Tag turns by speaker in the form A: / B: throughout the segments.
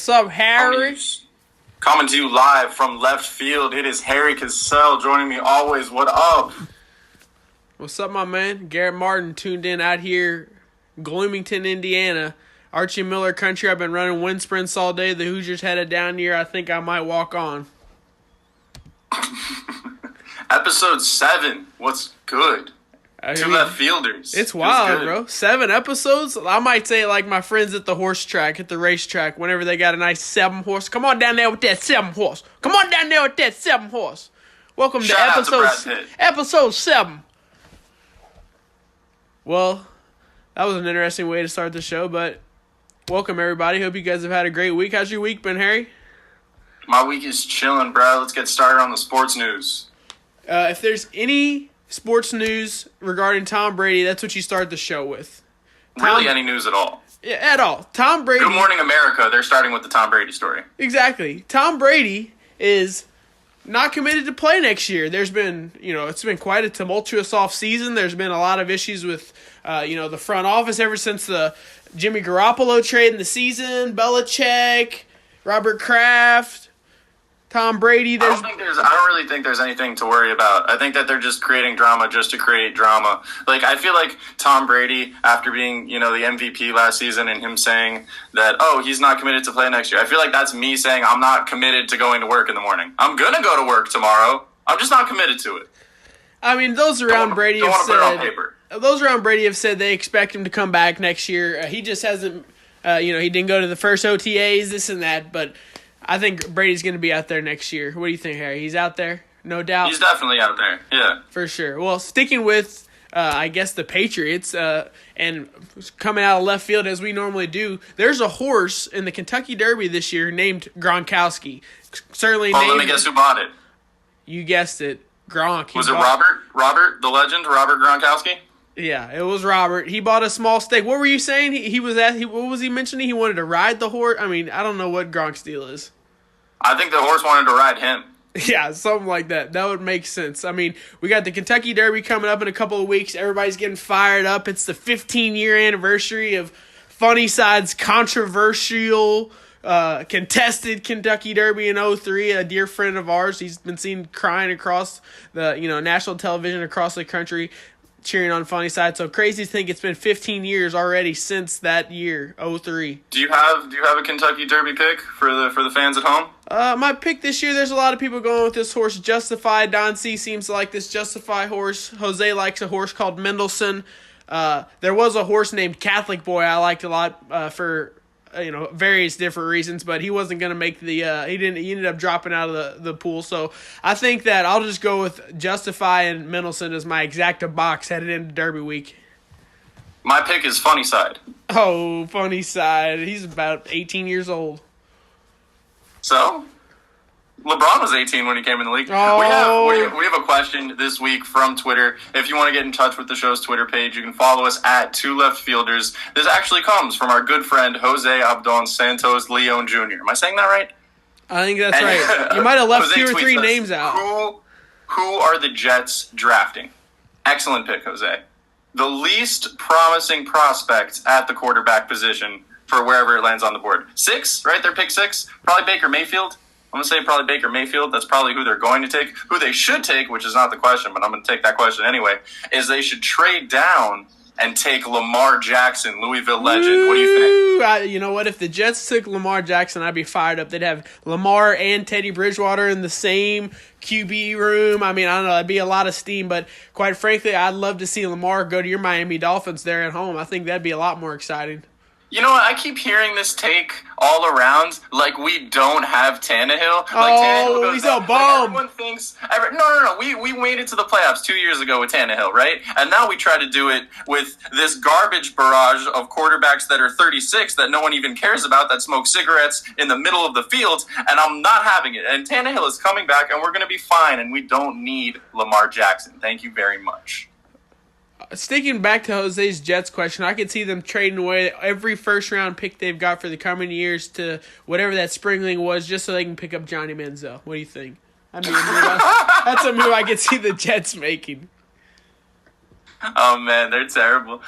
A: What's up, Harry?
B: Coming to you live from left field, it is Harry Cassell joining me always. What up?
A: What's up, my man? Garrett Martin tuned in out here, Bloomington, Indiana. Archie Miller country. I've been running wind sprints all day. The Hoosiers headed down here. I think I might walk on.
B: Episode 7. What's good? Two left fielders.
A: It's wild, bro. 7 episodes? I might say like my friends at the horse track, at the racetrack, whenever they got a nice 7 horse. Come on down there with that 7 horse. Come on down there with that 7 horse. Welcome to episode 7. Well, that was an interesting way to start the show, but welcome everybody. Hope you guys have had a great week. How's your week been, Harry?
B: My week is chilling, bro. Let's get started on the sports news.
A: If there's any sports news regarding Tom Brady, that's what you start the show with.
B: Really any news at all?
A: Yeah, at all. Tom Brady.
B: Good Morning America, they're starting with the Tom Brady story.
A: Exactly. Tom Brady is not committed to play next year. There's been, it's been quite a tumultuous offseason. There's been a lot of issues with, the front office ever since the Jimmy Garoppolo trade in the season, Belichick, Robert Kraft, Tom Brady.
B: I don't really think there's anything to worry about. I think that they're just creating drama just to create drama. Like, I feel like Tom Brady, after being, the MVP last season and him saying that, he's not committed to play next year, I feel like that's me saying I'm not committed to going to work in the morning. I'm going to go to work tomorrow. I'm just not committed to it.
A: I mean, those around Brady have said they expect him to come back next year. He just hasn't, he didn't go to the first OTAs, this and that, but I think Brady's going to be out there next year. What do you think, Harry? He's out there? No doubt.
B: He's definitely out there, yeah.
A: For sure. Well, sticking with, the Patriots, and coming out of left field as we normally do, there's a horse in the Kentucky Derby this year named Gronkowski.
B: Let me guess who bought it.
A: You guessed it. Gronk.
B: Was it Robert? Robert, the legend? Robert Gronkowski?
A: Yeah, it was Robert. He bought a small stake. What were you saying? What was he mentioning? He wanted to ride the horse? I mean, I don't know what Gronk's deal is.
B: I think the horse wanted to ride him.
A: Yeah, something like that. That would make sense. I mean, we got the Kentucky Derby coming up in a couple of weeks. Everybody's getting fired up. It's the 15-year anniversary of Funny Side's controversial contested Kentucky Derby in 2003. A dear friend of ours, he's been seen crying across the national television across the country, cheering on Funny Side. So crazy to think it's been 15 years already since that year, 2003.
B: Do you have a Kentucky Derby pick for the fans at home?
A: My pick this year, there's a lot of people going with this horse, Justify. Don C seems to like this Justify horse. Jose likes a horse called Mendelssohn. There was a horse named Catholic Boy I liked a lot for various different reasons, but he wasn't going to make the he ended up dropping out of the pool. So I think that I'll just go with Justify and Mendelssohn as my exacta box headed into Derby week.
B: My pick is Funny Side.
A: Oh, Funny Side. He's about 18 years old.
B: So? LeBron was 18 when he came in the league.
A: Oh.
B: We have a question this week from Twitter. If you want to get in touch with the show's Twitter page, you can follow us at 2leftfielders. This actually comes from our good friend Jose Abdon Santos Leon Jr. Am I saying that right?
A: I think that's right. You might have left 2 or 3 names out.
B: Who are the Jets drafting? Excellent pick, Jose. The least promising prospect at the quarterback position for wherever it lands on the board. 6, right? They're pick 6. Probably Baker Mayfield. I'm going to say probably Baker Mayfield. That's probably who they're going to take. Who they should take, which is not the question, but I'm going to take that question anyway, is they should trade down and take Lamar Jackson, Louisville legend. What do you think?
A: You know what? If the Jets took Lamar Jackson, I'd be fired up. They'd have Lamar and Teddy Bridgewater in the same QB room. I mean, I don't know. It'd be a lot of steam, but quite frankly, I'd love to see Lamar go to your Miami Dolphins there at home. I think that'd be a lot more exciting.
B: You know what? I keep hearing this take all around, like we don't have Tannehill. Tannehill
A: he's a bum.
B: Everyone thinks. No. We made it to the playoffs 2 years ago with Tannehill, right? And now we try to do it with this garbage barrage of quarterbacks that are 36 that no one even cares about, that smoke cigarettes in the middle of the field, and I'm not having it. And Tannehill is coming back, and we're going to be fine, and we don't need Lamar Jackson. Thank you very much.
A: Sticking back to Jose's Jets question, I could see them trading away every first-round pick they've got for the coming years to whatever that Springling was just so they can pick up Johnny Manziel. What do you think? I mean, that's a move I could see the Jets making.
B: Oh, man, they're terrible.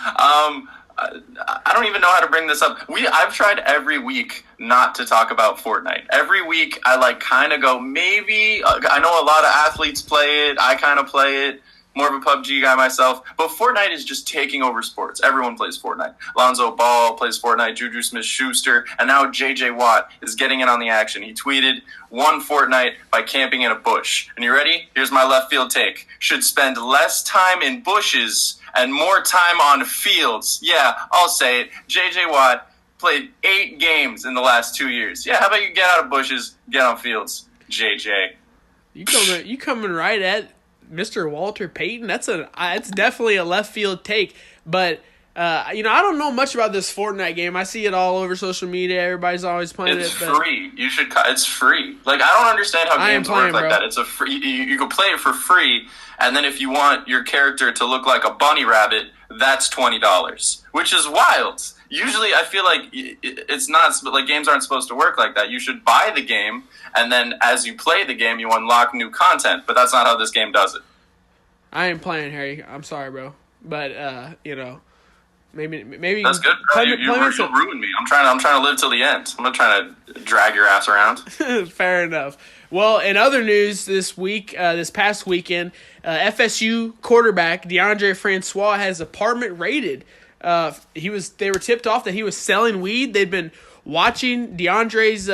B: I don't even know how to bring this up. I've tried every week not to talk about Fortnite. Every week I kind of go, maybe. I know a lot of athletes play it. I kind of play it. More of a PUBG guy myself. But Fortnite is just taking over sports. Everyone plays Fortnite. Lonzo Ball plays Fortnite, Juju Smith-Schuster, and now J.J. Watt is getting in on the action. He tweeted, won Fortnite by camping in a bush. And you ready? Here's my left field take. Should spend less time in bushes and more time on fields. Yeah, I'll say it. J.J. Watt played 8 games in the last 2 years. Yeah, how about you get out of bushes, get on fields, J.J.?
A: You coming right at Mr. Walter Payton? It's definitely a left field take, but I don't know much about this Fortnite game. I see it all over social media. Everybody's always playing
B: it's free. It's free. I don't understand how games work like that. It's a free. You can play it for free, and then if you want your character to look like a bunny rabbit, that's $20, which is wild. Usually, I feel like it's not games aren't supposed to work like that. You should buy the game, and then as you play the game, you unlock new content. But that's not how this game does it.
A: I ain't playing, Harry. I'm sorry, bro. But maybe
B: that's good. Bro. You'll ruin me. I'm trying to live till the end. I'm not trying to drag your ass around.
A: Fair enough. Well, in other news this past weekend, FSU quarterback DeAndre Francois had his apartment raided. They were tipped off that he was selling weed. They'd been watching DeAndre's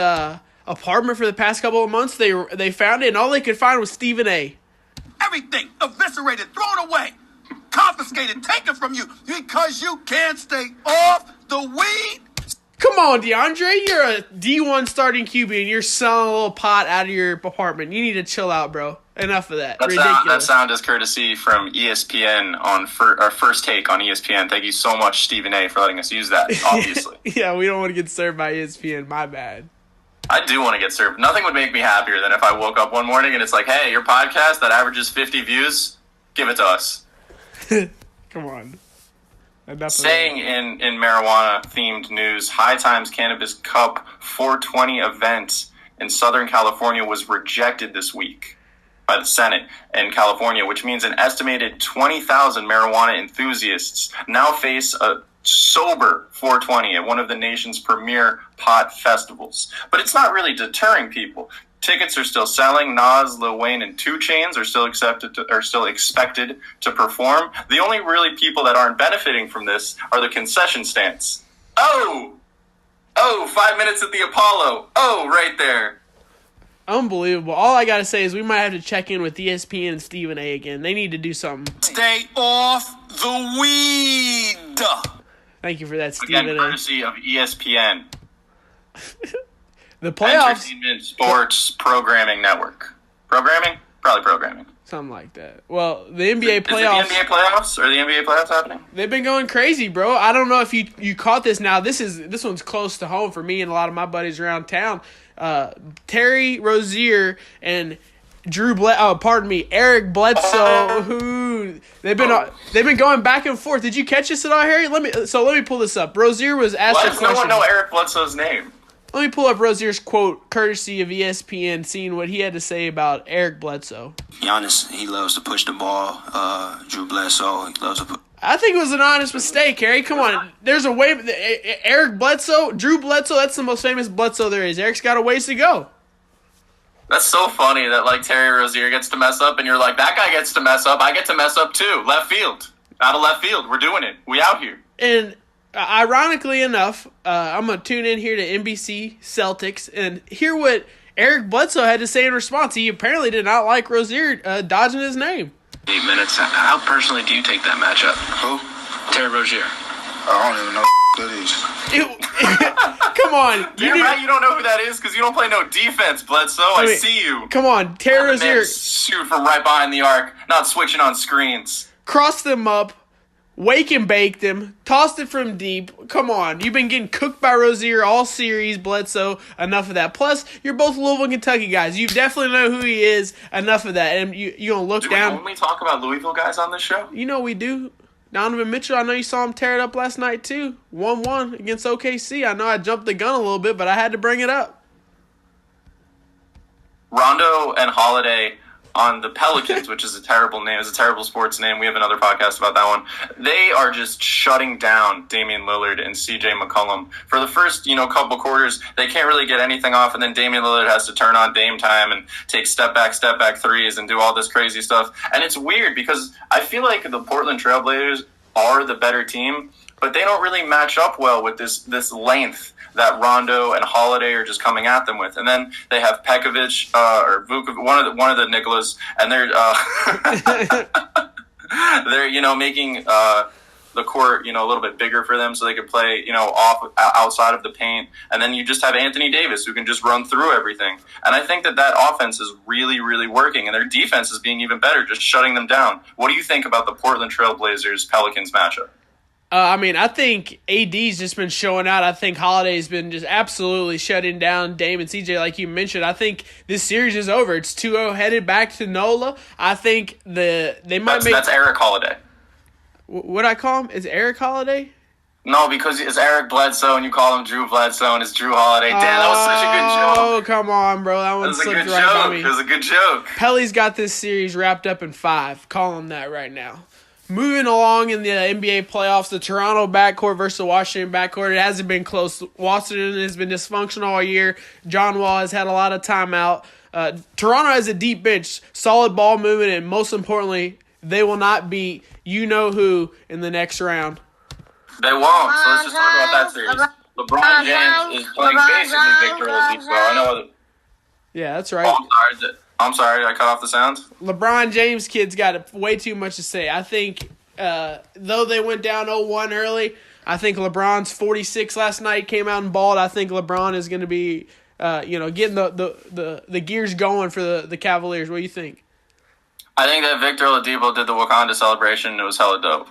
A: apartment for the past couple of months. They found it, and all they could find was Stephen A.
C: Everything eviscerated, thrown away, confiscated, taken from you because you can't stay off the weed.
A: Come on, DeAndre. You're a D1 starting QB, and you're selling a little pot out of your apartment. You need to chill out, bro. Enough of that.
B: That sound is courtesy from ESPN on our First Take on ESPN. Thank you so much, Stephen A., for letting us use that, obviously.
A: Yeah, we don't want to get served by ESPN. My bad.
B: I do want to get served. Nothing would make me happier than if I woke up one morning and it's like, hey, your podcast that averages 50 views, give it to us.
A: Come on.
B: Staying in marijuana-themed news, High Times Cannabis Cup 420 event in Southern California was rejected this week by the Senate in California, which means an estimated 20,000 marijuana enthusiasts now face a sober 420 at one of the nation's premier pot festivals. But it's not really deterring people. Tickets are still selling. Nas, Lil Wayne, and 2 Chainz are still expected to perform. The only really people that aren't benefiting from this are the concession stands. Oh, 5 minutes at the Apollo. Oh, right there.
A: Unbelievable. All I gotta say is we might have to check in with ESPN and Stephen A. again. They need to do something.
C: Stay off the weed.
A: Thank you for that, Stephen A.
B: Again, courtesy of ESPN.
A: The playoffs.
B: Entertainment Sports Programming Network. Programming? Probably programming.
A: Something like that. Well, the NBA playoffs.
B: Is it the NBA playoffs? Are the NBA playoffs happening?
A: They've been going crazy, bro. I don't know if you caught this. Now, this one's close to home for me and a lot of my buddies around town. Terry Rozier and Eric Bledsoe, who they've been going back and forth. Did you catch this at all, Harry? Let me pull this up. Rozier was asked a question.
B: Why does no one know Eric Bledsoe's name?
A: Let me pull up Rozier's quote, courtesy of ESPN, seeing what he had to say about Eric Bledsoe.
D: Giannis, he loves to push the ball. Drew Bledsoe, he loves to push.
A: I think it was an honest mistake, Harry. Come on. There's a way. Eric Bledsoe, Drew Bledsoe, that's the most famous Bledsoe there is. Eric's got a ways to go.
B: That's so funny that, Terry Rozier gets to mess up, and you're like, that guy gets to mess up. I get to mess up, too. Left field. Out of left field. We're doing it. We out here.
A: And ironically enough, I'm going to tune in here to NBC Celtics and hear what Eric Bledsoe had to say in response. He apparently did not like Rozier dodging his name.
D: 8 minutes. How personally do you take that matchup?
C: Who?
D: Terry Rozier.
C: I don't even know who that is.
A: Come on.
B: You don't know who that is because you don't play no defense, Bledsoe. I see you.
A: Come on. Terry Rozier.
B: Shoot from right behind the arc, not switching on screens.
A: Crossed them up. Wake and baked him, tossed it from deep. Come on, you've been getting cooked by Rozier all series, Bledsoe. Enough of that. Plus, you're both Louisville, Kentucky guys. You definitely know who he is. Enough of that. And you're going to look down.
B: Do we only talk about Louisville guys on this show?
A: You know we do. Donovan Mitchell, I know you saw him tear it up last night too. 1-1 against OKC. I know I jumped the gun a little bit, but I had to bring it up.
B: Rondo and Holiday on the Pelicans, which is a terrible name. It's a terrible sports name. We have another podcast about that one. They are just shutting down Damian Lillard and CJ McCollum. For the first, couple quarters, they can't really get anything off, and then Damian Lillard has to turn on Dame time and take step back threes and do all this crazy stuff. And it's weird because I feel like the Portland Trailblazers are the better team, but they don't really match up well with this length that Rondo and Holiday are just coming at them with. And then they have Pekovic or Vukovic, one of the Nicholas, and they're they're making the court a little bit bigger for them so they could play outside of the paint. And then you just have Anthony Davis who can just run through everything. And I think that offense is really, really working, and their defense is being even better, just shutting them down. What do you think about the Portland Trailblazers Pelicans matchup?
A: I think AD's just been showing out. I think Holiday's been just absolutely shutting down Dame and CJ, like you mentioned. I think this series is over. It's 2-0 headed back to NOLA. I think that's
B: Eric Holiday.
A: What I call him? Is Eric Holiday?
B: No, because it's Eric Bledsoe, and you call him Drew Bledsoe, and it's Drew Holiday. Damn, that was such a good joke.
A: Oh, come on, bro. That one slipped right by me.
B: It was a good joke.
A: Pelly's got this series wrapped up in 5. Call him that right now. Moving along in the NBA playoffs, the Toronto backcourt versus the Washington backcourt. It hasn't been close. Washington has been dysfunctional all year. John Wall has had a lot of time out. Toronto has a deep bench, solid ball movement, and most importantly, they will not beat you-know-who in the next round.
B: They won't, so let's just talk about that series. LeBron James is playing basically Victor Oladipo. I know.
A: Yeah, that's right.
B: Oh, I'm sorry, I cut off the sound.
A: LeBron James kid's got way too much to say. I think though they went down 0-1 early, I think LeBron's 46 last night came out and balled. I think LeBron is going to be getting the gears going for the Cavaliers. What do you think?
B: I think that Victor Oladipo did the Wakanda celebration. It was hella dope.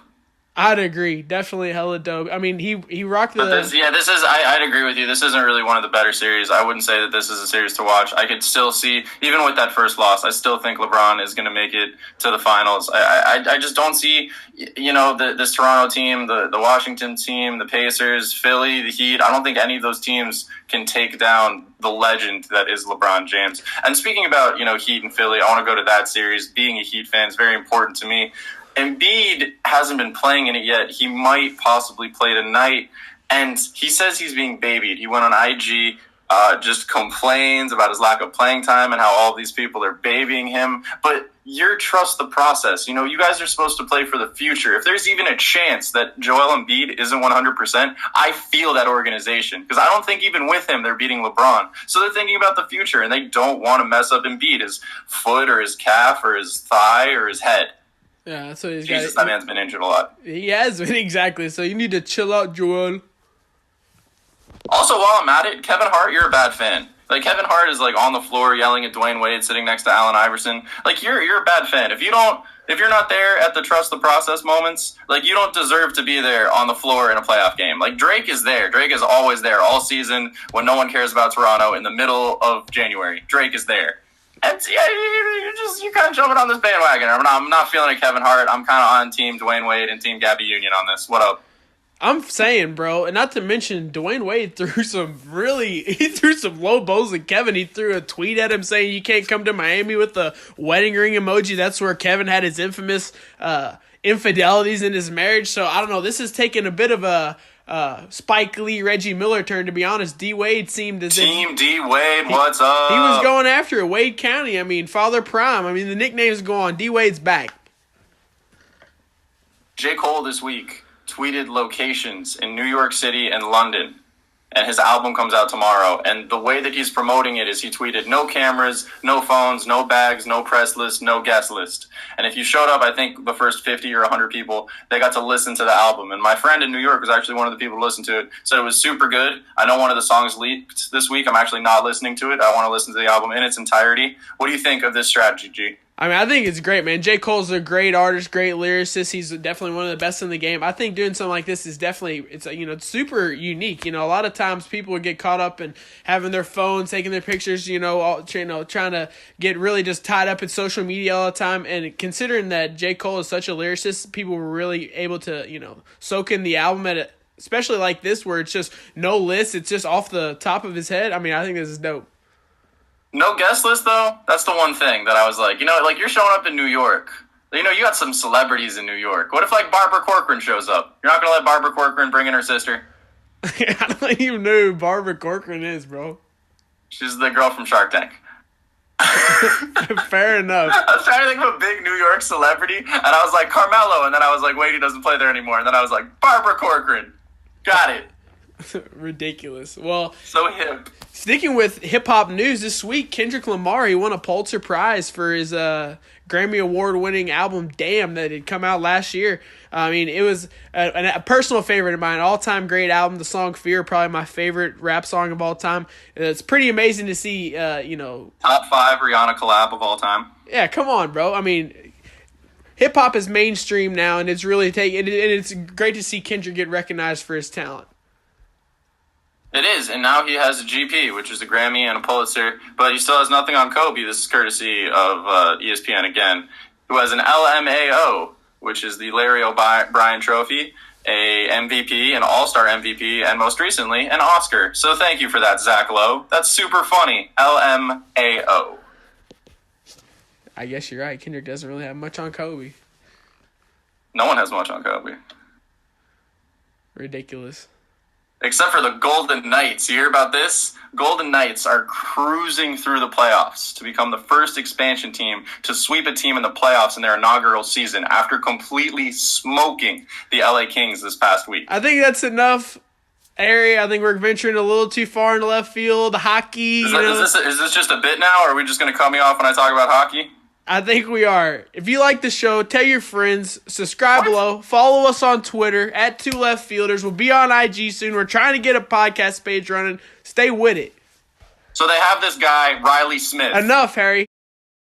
A: I'd agree. Definitely hella dope. I mean, he rocked the...
B: I'd agree with you. This isn't really one of the better series. I wouldn't say that this is a series to watch. I could still see, even with that first loss, I still think LeBron is going to make it to the finals. I just don't see, this Toronto team, the Washington team, the Pacers, Philly, the Heat. I don't think any of those teams can take down the legend that is LeBron James. And speaking about, Heat and Philly, I want to go to that series. Being a Heat fan is very important to me. Embiid hasn't been playing in it yet. He might possibly play tonight, and he says he's being babied. He went on IG, just complains about his lack of playing time and how all these people are babying him. But you trust the process. You guys are supposed to play for the future. If there's even a chance that Joel Embiid isn't 100%, I feel that organization, because I don't think even with him they're beating LeBron. So they're thinking about the future, and they don't want to mess up Embiid, his foot or his calf or his thigh or his head.
A: Yeah, that's what he's got.
B: Jesus, that man's been injured a lot.
A: He has been, exactly. So you need to chill out, Joel.
B: Also, while I'm at it, Kevin Hart, you're a bad fan. Like, Kevin Hart is, on the floor yelling at Dwayne Wade sitting next to Allen Iverson. You're a bad fan. If you're not there at the trust the process moments, you don't deserve to be there on the floor in a playoff game. Drake is there. Drake is always there all season when no one cares about Toronto in the middle of January. Drake is there. And you're kind of jumping on this bandwagon. I'm not feeling it, Kevin Hart. I'm kind of on Team Dwayne Wade and Team Gabby Union on this. What up?
A: I'm saying, bro, and not to mention, Dwayne Wade threw some low blows at Kevin. He threw a tweet at him saying you can't come to Miami with the wedding ring emoji. That's where Kevin had his infamous infidelities in his marriage. So I don't know. This is taking a bit of a Spike Lee, Reggie Miller turn, to be honest. D-Wade seemed as
B: Team D-Wade, what's up?
A: He was going after it. Wade County, Father Prime. The nicknames go on. D-Wade's back.
B: J. Cole this week tweeted locations in New York City and London, and his album comes out tomorrow. And the way that he's promoting it is he tweeted, no cameras, no phones, no bags, no press list, no guest list. And if you showed up, I think the first 50 or 100 people, they got to listen to the album. And my friend in New York was actually one of the people to listen to it, said it was super good. I know one of the songs leaked this week. I'm actually not listening to it. I want to listen to the album in its entirety. What do you think of this strategy, G?
A: I think it's great, man. J. Cole's a great artist, great lyricist. He's definitely one of the best in the game. I think doing something like this is definitely, it's super unique. A lot of times people would get caught up in having their phones, taking their pictures, trying to get really just tied up in social media all the time. And considering that J. Cole is such a lyricist, people were really able to, soak in the album especially like this where it's just no list. It's just off the top of his head. I think this is dope.
B: No guest list, though. That's the one thing that I was like, like you're showing up in New York. You got some celebrities in New York. What if, like, Barbara Corcoran shows up? You're not going to let Barbara Corcoran bring in her sister?
A: I don't even know who Barbara Corcoran is, bro.
B: She's the girl from Shark Tank.
A: Fair enough.
B: I was trying to think of a big New York celebrity, and I was like, Carmelo, and then I was like, wait, he doesn't play there anymore. And then I was like, Barbara Corcoran. Got it.
A: Ridiculous. Well,
B: so hip.
A: Sticking with hip-hop news this week, Kendrick Lamar, he won a Pulitzer Prize for his Grammy Award-winning album, Damn, that had come out last year. I mean, it was a personal favorite of mine, all-time great album. The song Fear, probably my favorite rap song of all time. It's pretty amazing to see,
B: Top 5 Rihanna collab of all time.
A: Yeah, come on, bro. I mean, hip-hop is mainstream now, and it's really and it's great to see Kendrick get recognized for his talent.
B: It is, and now he has a GP, which is a Grammy and a Pulitzer, but he still has nothing on Kobe. This is courtesy of ESPN again, who has an LMAO, which is the Larry O'Brien Trophy, a MVP, an All-Star MVP, and most recently, an Oscar. So thank you for that, Zach Lowe. That's super funny. LMAO.
A: I guess you're right. Kendrick doesn't really have much on Kobe.
B: No one has much on Kobe.
A: Ridiculous.
B: Except for the Golden Knights. You hear about this? Golden Knights are cruising through the playoffs to become the first expansion team to sweep a team in the playoffs in their inaugural season after completely smoking the LA Kings this past week.
A: I think that's enough, Harry. I think we're venturing a little too far into left field. Hockey.
B: Is this just a bit now, or are we just going to cut me off when I talk about hockey?
A: I think we are. If you like the show, tell your friends, subscribe below, follow us on Twitter at 2LeftFielders. We'll be on IG soon. We're trying to get a podcast page running. Stay with it.
B: So they have this guy, Riley Smith.
A: Enough, Harry.